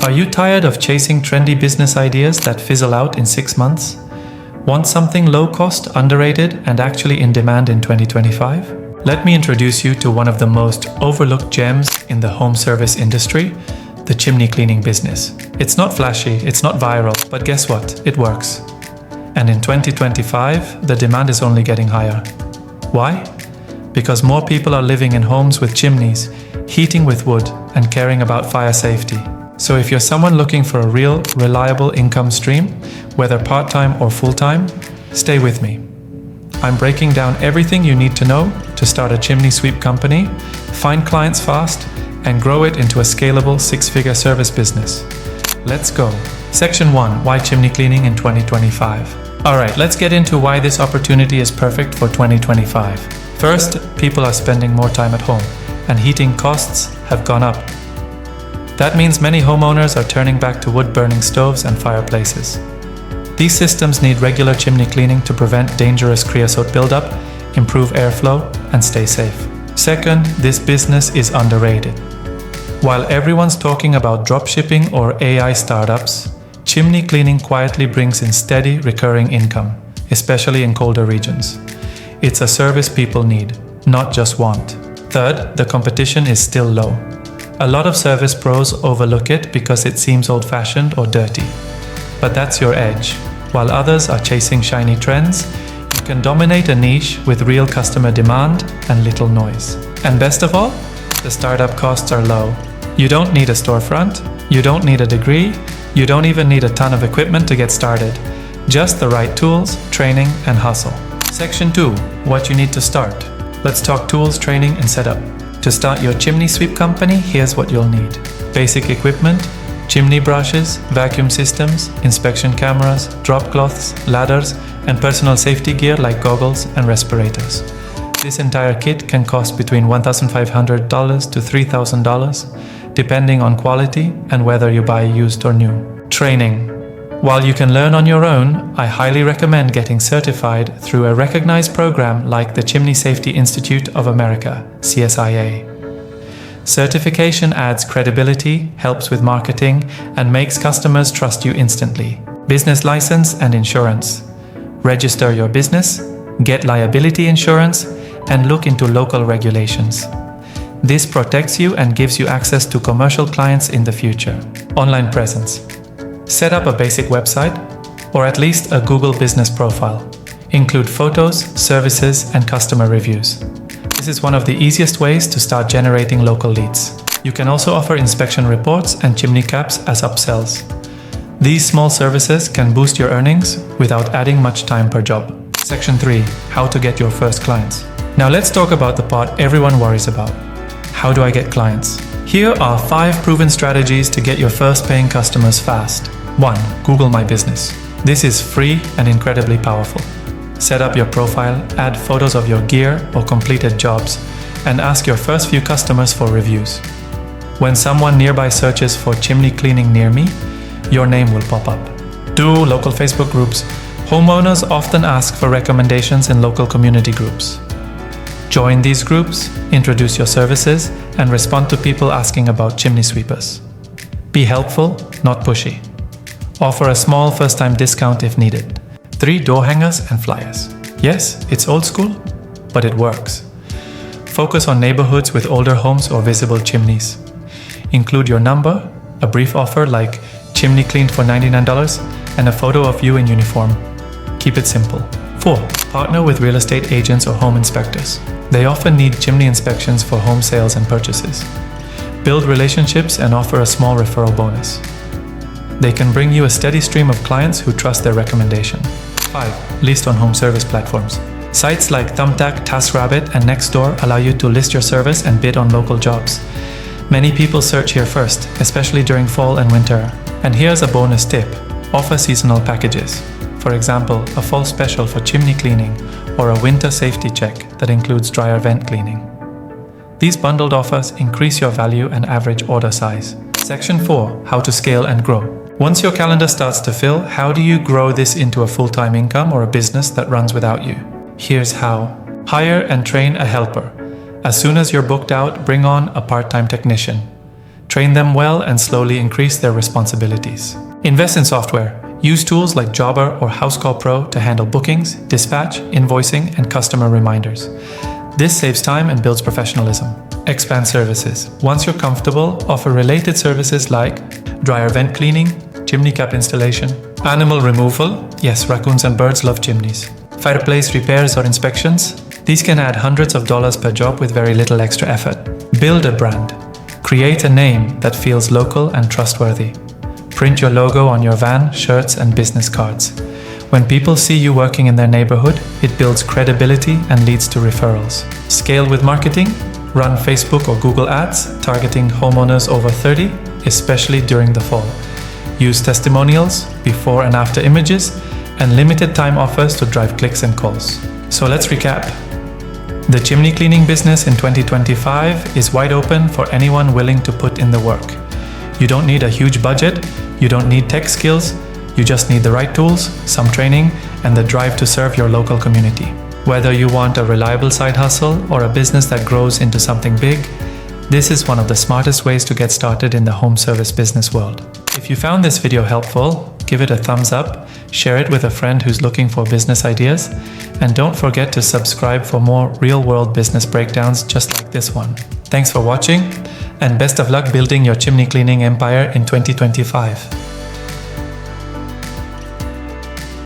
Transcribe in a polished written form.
Are you tired of chasing trendy business ideas that fizzle out in 6 months? Want something low cost, underrated, and actually in demand in 2025? Let me introduce you to one of the most overlooked gems in the home service industry, the chimney cleaning business. It's not flashy, it's not viral, but guess what? It works. And in 2025, the demand is only getting higher. Why? Because more people are living in homes with chimneys, heating with wood, and caring about fire safety. So if you're someone looking for a real, reliable income stream, whether part-time or full-time, stay with me. I'm breaking down everything you need to know to start a chimney sweep company, find clients fast, and grow it into a scalable 6-figure service business. Let's go. Section 1. Why chimney cleaning in 2025? Alright, let's get into why this opportunity is perfect for 2025. First, people are spending more time at home, and heating costs have gone up. That means many homeowners are turning back to wood-burning stoves and fireplaces. These systems need regular chimney cleaning to prevent dangerous creosote buildup, improve airflow, and stay safe. Second, this business is underrated. While everyone's talking about dropshipping or AI startups, chimney cleaning quietly brings in steady, recurring income, especially in colder regions. It's a service people need, not just want. Third, the competition is still low. A lot of service pros overlook it because it seems old-fashioned or dirty. But that's your edge. While others are chasing shiny trends, you can dominate a niche with real customer demand and little noise. And best of all, the startup costs are low. You don't need a storefront, you don't need a degree, you don't even need a ton of equipment to get started. Just the right tools, training, and hustle. Section 2. What you need to start. Let's talk tools, training, and setup. To start your chimney sweep company, here's what you'll need. Basic equipment, chimney brushes, vacuum systems, inspection cameras, drop cloths, ladders, and personal safety gear like goggles and respirators. This entire kit can cost between $1,500 to $3,000, depending on quality and whether you buy used or new. Training. While you can learn on your own, I highly recommend getting certified through a recognized program like the Chimney Safety Institute of America, CSIA. Certification adds credibility, helps with marketing, and makes customers trust you instantly. Business license and insurance. Register your business, get liability insurance, and look into local regulations. This protects you and gives you access to commercial clients in the future. Online presence. Set up a basic website, or at least a Google business profile. Include photos, services, and customer reviews. This is one of the easiest ways to start generating local leads. You can also offer inspection reports and chimney caps as upsells. These small services can boost your earnings without adding much time per job. Section 3. How to get your first clients. Now let's talk about the part everyone worries about. How do I get clients? Here are 5 proven strategies to get your first paying customers fast. 1. Google My Business. This is free and incredibly powerful. Set up your profile, add photos of your gear or completed jobs, and ask your first few customers for reviews. When someone nearby searches for chimney cleaning near me, your name will pop up. 2. Local Facebook groups. Homeowners often ask for recommendations in local community groups. Join these groups, introduce your services, and respond to people asking about chimney sweepers. Be helpful, not pushy. Offer a small first-time discount if needed. 3. Door hangers and flyers. Yes, it's old school, but it works. Focus on neighborhoods with older homes or visible chimneys. Include your number, a brief offer like chimney cleaned for $99, and a photo of you in uniform. Keep it simple. 4. Partner with real estate agents or home inspectors. They often need chimney inspections for home sales and purchases. Build relationships and offer a small referral bonus. They can bring you a steady stream of clients who trust their recommendation. 5. List on home service platforms. Sites like Thumbtack, TaskRabbit, and Nextdoor allow you to list your service and bid on local jobs. Many people search here first, especially during fall and winter. And here's a bonus tip. Offer seasonal packages. For example, a fall special for chimney cleaning or a winter safety check that includes dryer vent cleaning. These bundled offers increase your value and average order size. Section 4. How to scale and grow. Once your calendar starts to fill, how do you grow this into a full-time income or a business that runs without you? Here's how. Hire and train a helper. As soon as you're booked out, bring on a part-time technician. train them well, and slowly increase their responsibilities. Invest in software. Use tools like Jobber or Housecall Pro to handle bookings, dispatch, invoicing, and customer reminders. This saves time and builds professionalism. Expand services. Once you're comfortable, offer related services like dryer vent cleaning, chimney cap installation, animal removal. Yes, raccoons and birds love chimneys. Fireplace repairs or inspections. These can add hundreds of dollars per job with very little extra effort. Build a brand. Create a name that feels local and trustworthy. Print your logo on your van, shirts, and business cards. When people see you working in their neighborhood, it builds credibility and leads to referrals. Scale with marketing. Run Facebook or Google ads, targeting homeowners over 30, especially during the fall. Use testimonials, before and after images, and limited time offers to drive clicks and calls. So let's recap. The chimney cleaning business in 2025 is wide open for anyone willing to put in the work. You don't need a huge budget, you don't need tech skills, you just need the right tools, some training, and the drive to serve your local community. Whether you want a reliable side hustle or a business that grows into something big, this is one of the smartest ways to get started in the home service business world. If you found this video helpful, give it a thumbs up, share it with a friend who's looking for business ideas, and don't forget to subscribe for more real-world business breakdowns just like this one. Thanks for watching, and best of luck building your chimney cleaning empire in 2025.